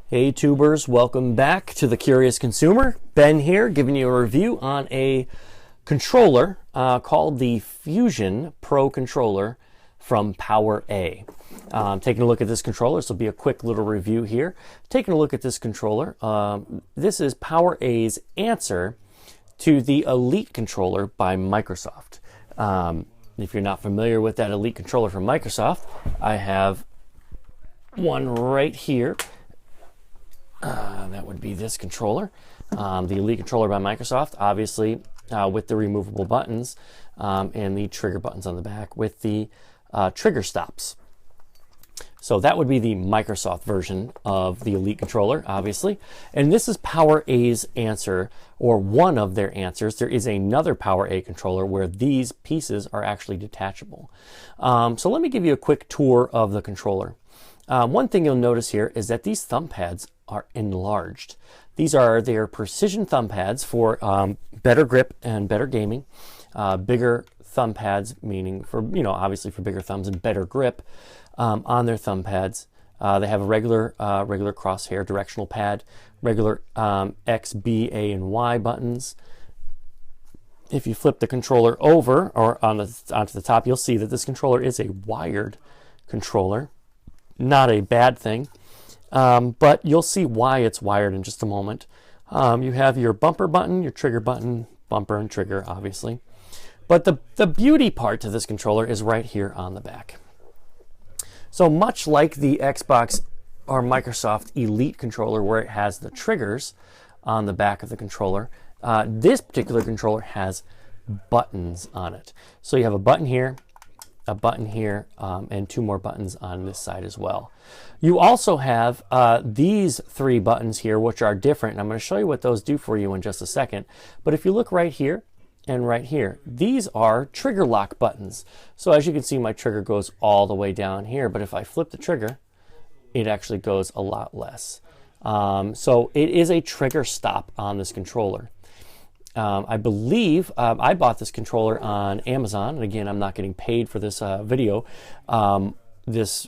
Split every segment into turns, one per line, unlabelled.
Hey tubers, welcome back to The Curious Consumer. Ben here giving you a review on a controller called the Fusion Pro Controller from PowerA. Taking a look at this controller, this will be a quick little review here. Taking a look at this controller, this is PowerA's answer to the Elite controller by Microsoft. If you're not familiar with that Elite controller from Microsoft, I have one right here. That would be this controller, the Elite controller by Microsoft, obviously with the removable buttons and the trigger buttons on the back with the trigger stops. So that would be the Microsoft version of the Elite controller, obviously. And this is PowerA's answer, or one of their answers. There is another PowerA controller where these pieces are actually detachable. So let me give you a quick tour of the controller. One thing you'll notice here is that these thumb pads are enlarged. These are their precision thumb pads for better grip and better gaming. Bigger thumb pads, meaning for, obviously for bigger thumbs and better grip on their thumb pads. They have a regular crosshair directional pad, regular X, B, A, and Y buttons. If you flip the controller over or onto the top, you'll see that this controller is a wired controller. Not a bad thing, but you'll see why it's wired in just a moment. You have your bumper button, your trigger button, bumper and trigger, obviously. But the beauty part to this controller is right here on the back. So much like the Xbox or Microsoft Elite controller where it has the triggers on the back of the controller, this particular controller has buttons on it. So you have a button here, a button here, and two more buttons on this side as well. You also have these three buttons here, which are different, and I'm going to show you what those do for you in just a second. But if you look right here and right here, these are trigger lock buttons. So as you can see, my trigger goes all the way down here, but if I flip the trigger, it actually goes a lot less. So it is a trigger stop on this controller. I believe I bought this controller on Amazon, and again, I'm not getting paid for this video. This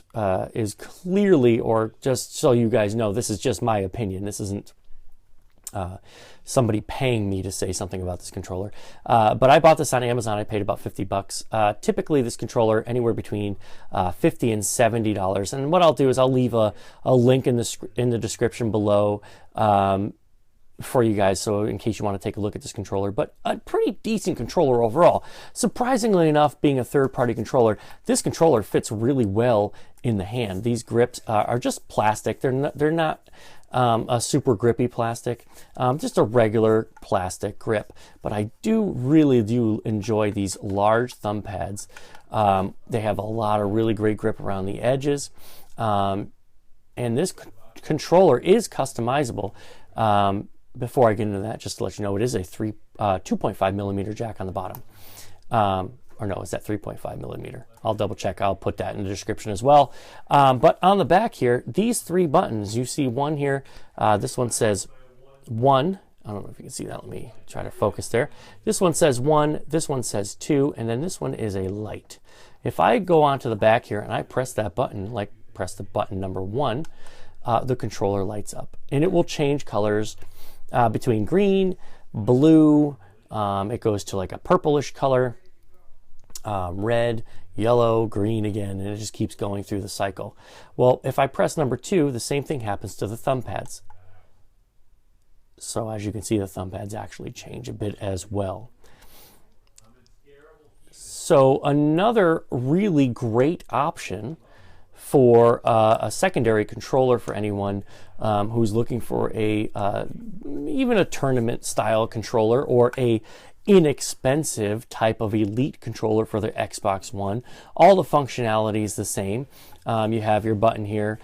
is clearly, or just so you guys know, this is just my opinion. This isn't somebody paying me to say something about this controller. But I bought this on Amazon. I paid about $50. Typically, this controller anywhere between $50 and $70. And what I'll do is I'll leave a link in the description below. For you guys, so in case you want to take a look at this controller, but a pretty decent controller overall. Surprisingly enough, being a third-party controller, this controller fits really well in the hand. These grips are just plastic. They're not a super grippy plastic, just a regular plastic grip. But I really do enjoy these large thumb pads. They have a lot of really great grip around the edges, and this controller is customizable. Before I get into that, just to let you know, it is a 2.5 millimeter jack on the bottom. Or no, is that 3.5 millimeter? I'll double check. I'll put that in the description as well. But on the back here, these three buttons, you see one here. This one says 1. I don't know if you can see that. Let me try to focus there. This one says 1. This one says 2. And then this one is a light. If I go onto the back here and I press that button, like press the button number 1, the controller lights up. And it will change colors between green, blue, it goes to like a purplish color, red, yellow, green again, and it just keeps going through the cycle. Well, if I press number 2, the same thing happens to the thumb pads. So as you can see, the thumb pads actually change a bit as well. So another really great option for a secondary controller for anyone who's looking for even a tournament style controller or a inexpensive type of Elite controller for the Xbox One. All the functionality is the same. You have your button here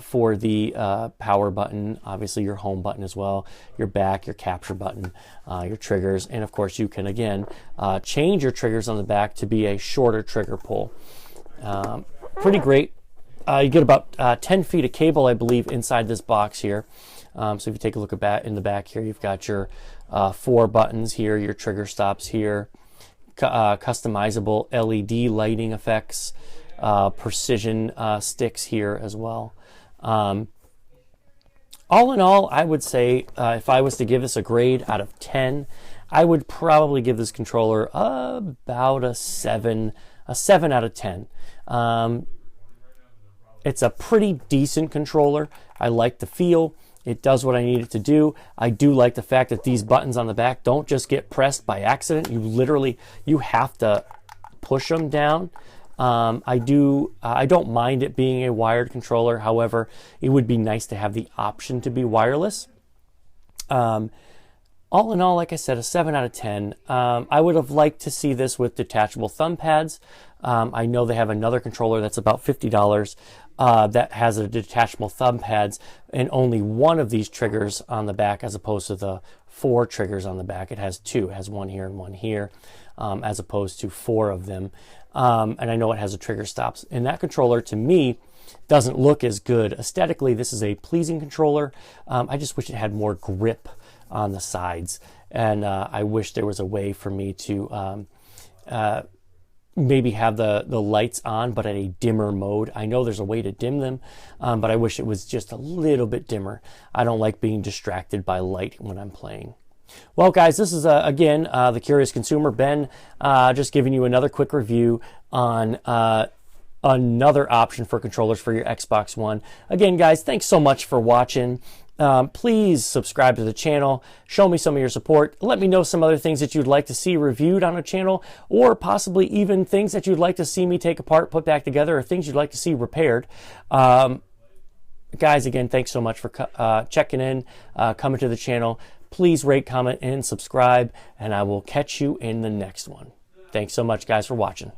for the power button, obviously your home button as well, your back, your capture button, your triggers, and of course you can again change your triggers on the back to be a shorter trigger pull. Pretty great. You get about 10 feet of cable, I believe, inside this box here. So if you take a look at in the back here, you've got your 4 buttons here, your trigger stops here, customizable LED lighting effects, precision sticks here as well. All in all, I would say if I was to give this a grade out of 10, I would probably give this controller about a 7 out of 10. It's a pretty decent controller. I like the feel. It does what I need it to do. I do like the fact that these buttons on the back don't just get pressed by accident. You have to push them down. I don't mind it being a wired controller. However, it would be nice to have the option to be wireless. All in all, like I said, a 7 out of 10. I would have liked to see this with detachable thumb pads. I know they have another controller that's about $50 that has a detachable thumb pads and only one of these triggers on the back as opposed to the 4 triggers on the back. It has 2. It has one here and one here as opposed to 4 of them. And I know it has a trigger stops. And that controller, to me, doesn't look as good. Aesthetically, this is a pleasing controller. I just wish it had more grip on the sides. And I wish there was a way for me to maybe have the lights on, but at a dimmer mode. I know there's a way to dim them, but I wish it was just a little bit dimmer. I don't like being distracted by light when I'm playing. Well, guys, this is, again, The Curious Consumer. Ben, just giving you another quick review on another option for controllers for your Xbox One. Again, guys, thanks so much for watching. Please subscribe to the channel. Show me some of your support. Let me know some other things that you'd like to see reviewed on a channel, or possibly even things that you'd like to see me take apart, put back together, or things you'd like to see repaired. Guys, again, thanks so much for checking in, coming to the channel. Please rate, comment, and subscribe, and I will catch you in the next one. Thanks so much, guys, for watching.